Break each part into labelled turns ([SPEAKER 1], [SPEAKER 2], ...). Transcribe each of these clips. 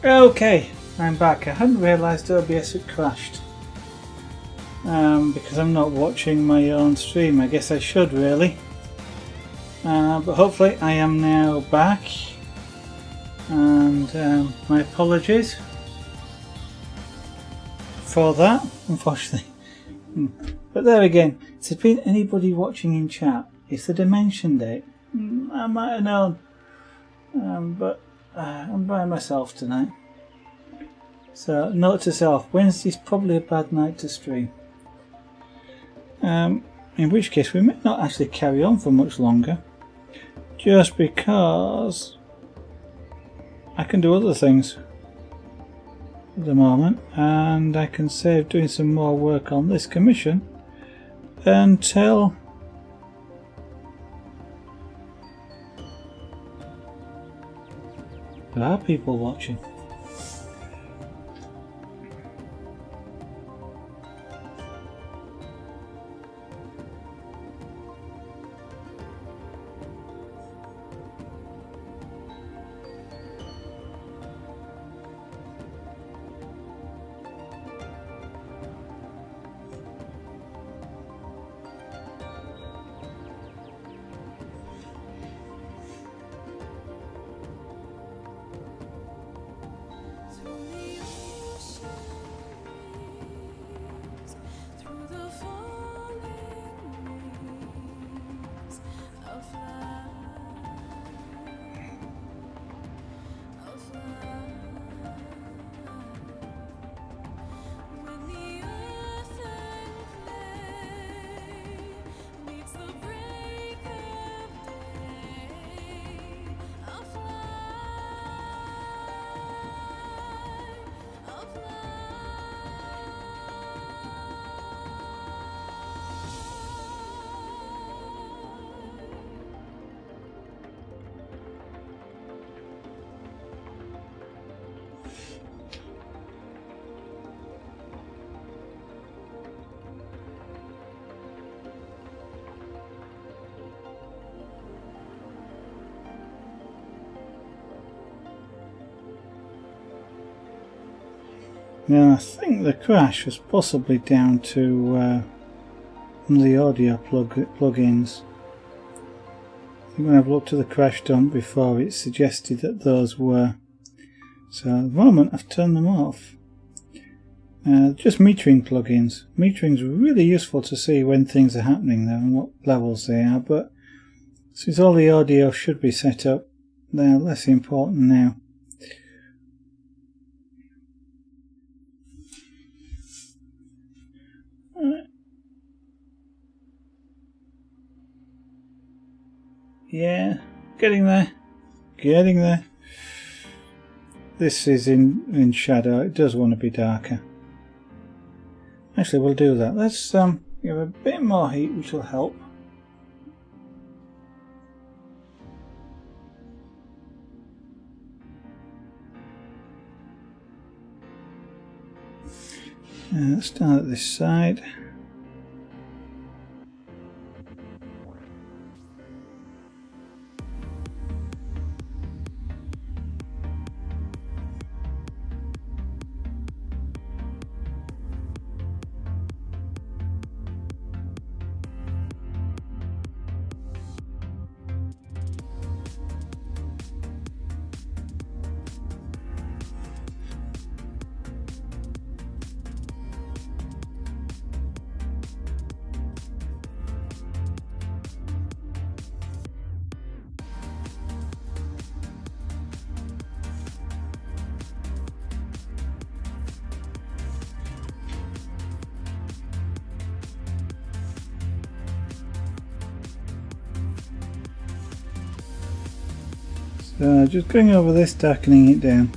[SPEAKER 1] Okay, I'm back. I hadn't realised OBS had crashed because I'm not watching my own stream. I guess I should really, but hopefully I am now back, and my apologies for that, unfortunately. But there again, if there's been anybody watching in chat, it's the Dimension Date. I might have known, but I'm by myself tonight. So note to self, Wednesday's probably a bad night to stream. In which case we may not actually carry on for much longer, just because I can do other things at the moment, and I can save doing some more work on this commission until there are people watching. Now I think the crash was possibly down to one of the audio plugins. I think when I've looked at the crash dump before, it suggested that those were. So at the moment I've turned them off. Just metering plugins. Metering's really useful to see when things are happening there and what levels they are, but since all the audio should be set up, they're less important now. Yeah, getting there. This is in shadow. It does want to be darker. Actually, we'll do that. Let's give a bit more heat, which will help. Let's start at this side. So just going over this, darkening it down.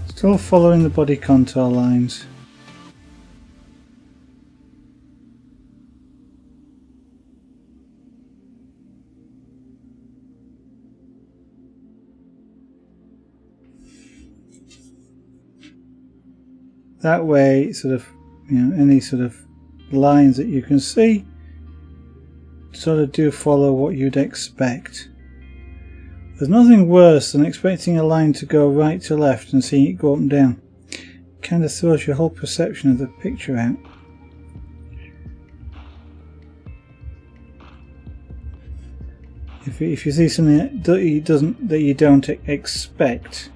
[SPEAKER 1] Still following the body contour lines. That way, sort of, any sort of lines that you can see sort of do follow what you'd expect. There's nothing worse than expecting a line to go right to left and seeing it go up and down. It kind of throws your whole perception of the picture out. If you see something that you don't expect,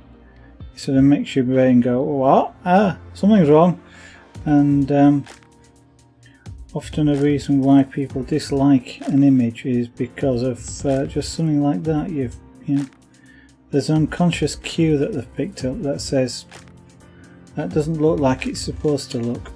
[SPEAKER 1] it sort of makes your brain go, "What? Something's wrong," and often a reason why people dislike an image is because of just something like that. There's an unconscious cue that they've picked up that says that doesn't look like it's supposed to look.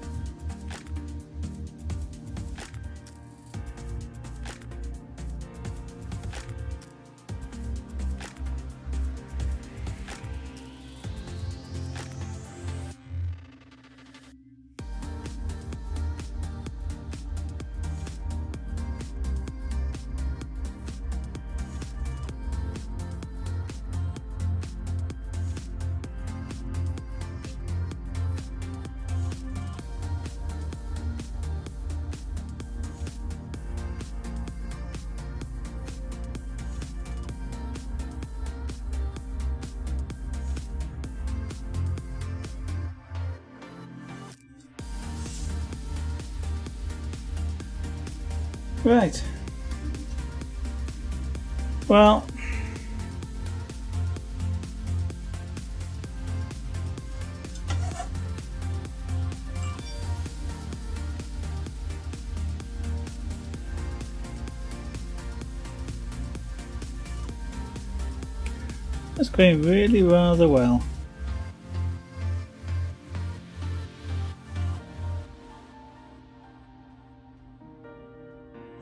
[SPEAKER 1] Right. Well, that's going really rather well.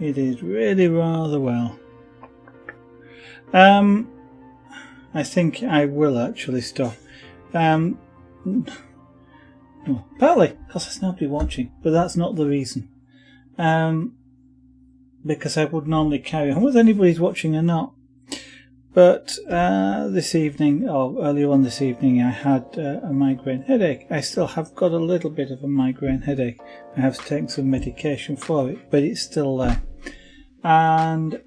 [SPEAKER 1] It is really rather well. I think I will actually stop. Partly because there's nobody watching, but that's not the reason. Because I would normally carry on whether anybody's watching or not. But this evening, or earlier on this evening, I had a migraine headache. I still have got a little bit of a migraine headache. I have taken some medication for it, but it's still there. And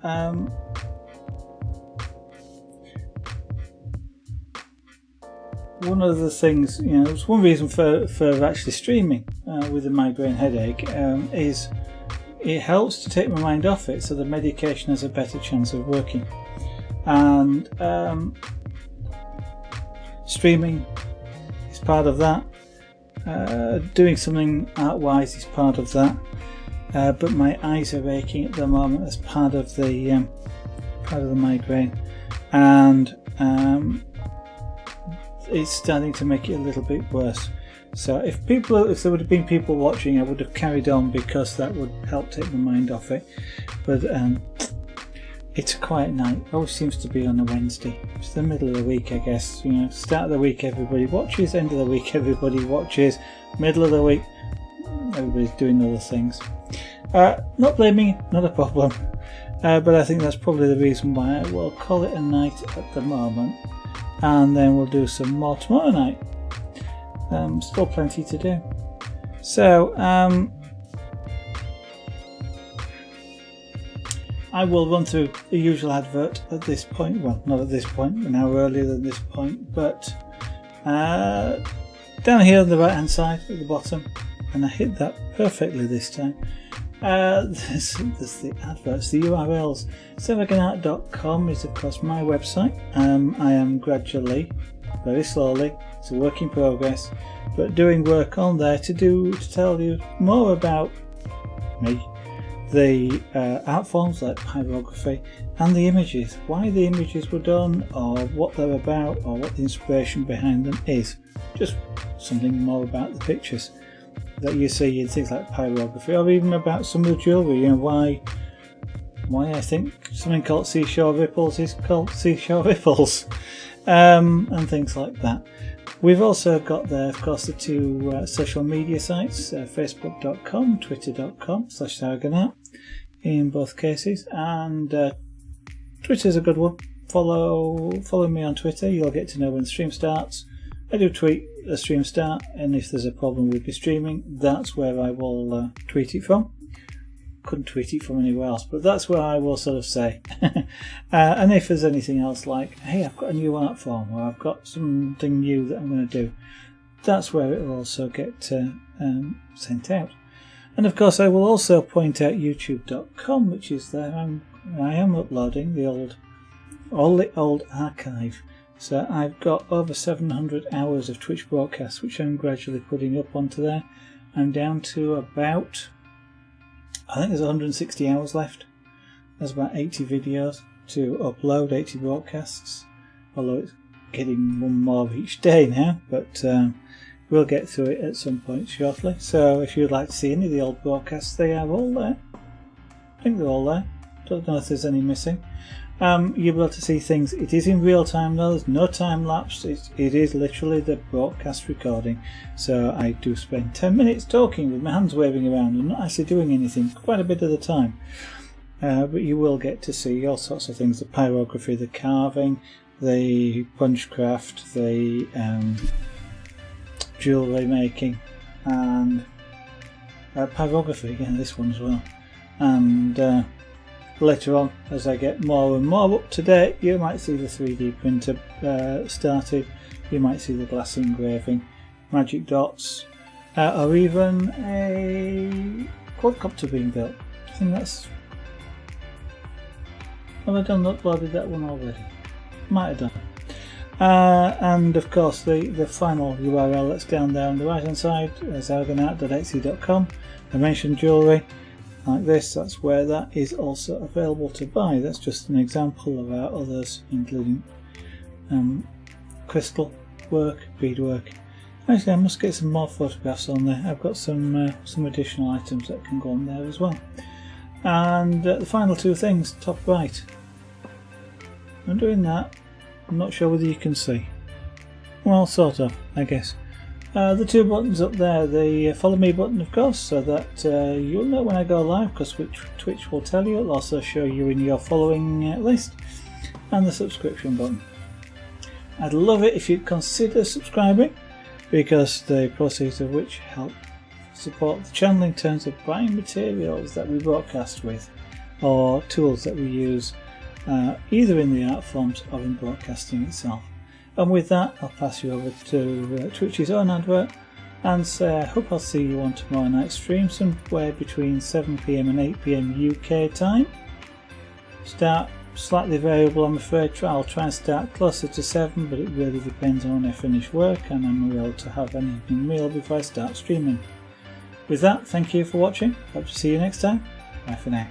[SPEAKER 1] one of the things, it's one reason for actually streaming with a migraine headache is it helps to take my mind off it, so the medication has a better chance of working. And streaming is part of that. Doing something art-wise is part of that. But my eyes are aching at the moment as part of the migraine, and it's starting to make it a little bit worse. So if there would have been people watching, I would have carried on because that would help take my mind off it. But it's a quiet night. It always seems to be on a Wednesday. It's the middle of the week, I guess. Start of the week everybody watches, end of the week everybody watches, middle of the week everybody's doing other things. Not blaming, not a problem. But I think that's probably the reason why I will call it a night at the moment, and then we'll do some more tomorrow night. Still plenty to do. So I will run through the usual advert at this point. Well, not at this point, an hour earlier than this point, but down here on the right hand side at the bottom, and I hit that perfectly this time. There's the adverts, the URLs. SevaganArt.com is of course my website. I am gradually, very slowly, it's a work in progress, but doing work on there to tell you more about me, the art forms like pyrography, and the images, why the images were done, or what they're about, or what the inspiration behind them is. Just something more about the pictures that you see in things like pyrography, or even about some of the jewellery, why I think something called seashore ripples is called seashore ripples, and things like that. We've also got there, of course, the two social media sites, facebook.com, twitter.com/SevaganArt in both cases, and Twitter's a good one. Follow me on Twitter, you'll get to know when the stream starts. I do tweet a stream start, and if there's a problem with the streaming, that's where I will tweet it from. couldn't tweet it from anywhere else, but that's where I will sort of say. And if there's anything else like, hey, I've got a new art form, or I've got something new that I'm going to do, that's where it will also get sent out. And of course I will also point out youtube.com, which is there. I am uploading all the old archive. So I've got over 700 hours of Twitch broadcasts, which I'm gradually putting up onto there. I'm down to about, I think there's 160 hours left. There's about 80 videos to upload, 80 broadcasts. Although it's getting one more each day now, but we'll get through it at some point shortly. So if you'd like to see any of the old broadcasts, they are all there. I think they're all there. Don't know if there's any missing. You'll be able to see things. It is in real time though, there's no time lapse. It is literally the broadcast recording. So I do spend 10 minutes talking with my hands waving around and not actually doing anything quite a bit of the time. But you will get to see all sorts of things: the pyrography, the carving, the punch craft, the jewellery making, and pyrography again, this one as well. And later on, as I get more and more up to date, you might see the 3D printer started, you might see the glass engraving, magic dots, or even a quadcopter being built. I think that's... have I uploaded that one already? Might have done. And of course the final URL that's down there on the right hand side is argonaut.etsy.com. I mentioned jewellery like this, that's where that is also available to buy. That's just an example of our others, including crystal work, beadwork. Actually, I must get some more photographs on there. I've got some additional items that can go on there as well. And the final two things, top right. I'm doing that. I'm not sure whether you can see. Well, sort of, I guess. The two buttons up there, the follow me button of course, so that you'll know when I go live, because Twitch will tell you. It'll also show you in your following list. And the subscription button. I'd love it if you'd consider subscribing, because the proceeds of which help support the channel in terms of buying materials that we broadcast with, or tools that we use either in the art forms or in broadcasting itself. And with that, I'll pass you over to Twitch's own advert and say I hope I'll see you on tomorrow night's stream, somewhere between 7 PM and 8 PM UK time. Start slightly variable, I'm afraid. I'll try and start closer to 7, but it really depends on when I finish work and I'm able to have an evening meal before I start streaming. With that, thank you for watching. Hope to see you next time. Bye for now.